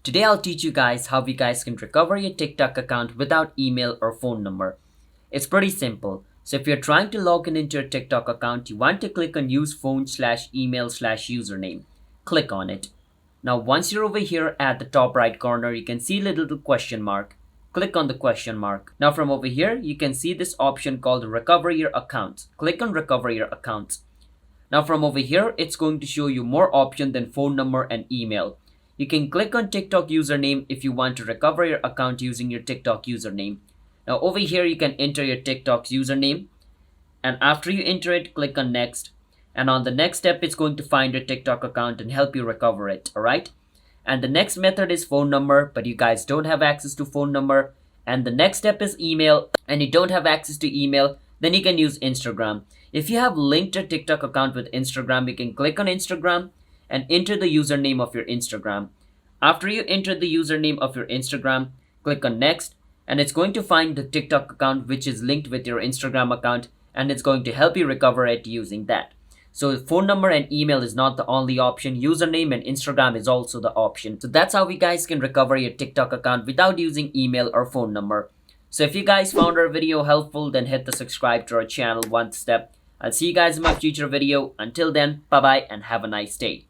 Today I'll teach you guys how you guys can recover your TikTok account without email or phone number. It's pretty simple. So if you're trying to log in into your TikTok account, you want to click on use phone/email/username. Click on it. Now once you're over here at the top right corner, you can see a little question mark. Click on the question mark. Now from over here, you can see this option called recover your account. Click on recover your account. Now from over here, it's going to show you more options than phone number and email. You can click on TikTok username if you want to recover your account using your TikTok username. Now over here, you can enter your TikTok's username. And after you enter it, click on next. And on the next step, it's going to find your TikTok account and help you recover it. Alright. And the next method is phone number, but you guys don't have access to phone number. And the next step is email, and you don't have access to email, then you can use Instagram. If you have linked your TikTok account with Instagram, you can click on Instagram and enter the username of your Instagram. After you enter the username of your Instagram, click on next, and it's going to find the TikTok account which is linked with your Instagram account, and it's going to help you recover it using that. So phone number and email is not the only option. Username and Instagram is also the option. So that's how you guys can recover your TikTok account without using email or phone number. So if you guys found our video helpful, then hit the subscribe to our channel one step. I'll see you guys in my future video. Until then, bye bye and have a nice day.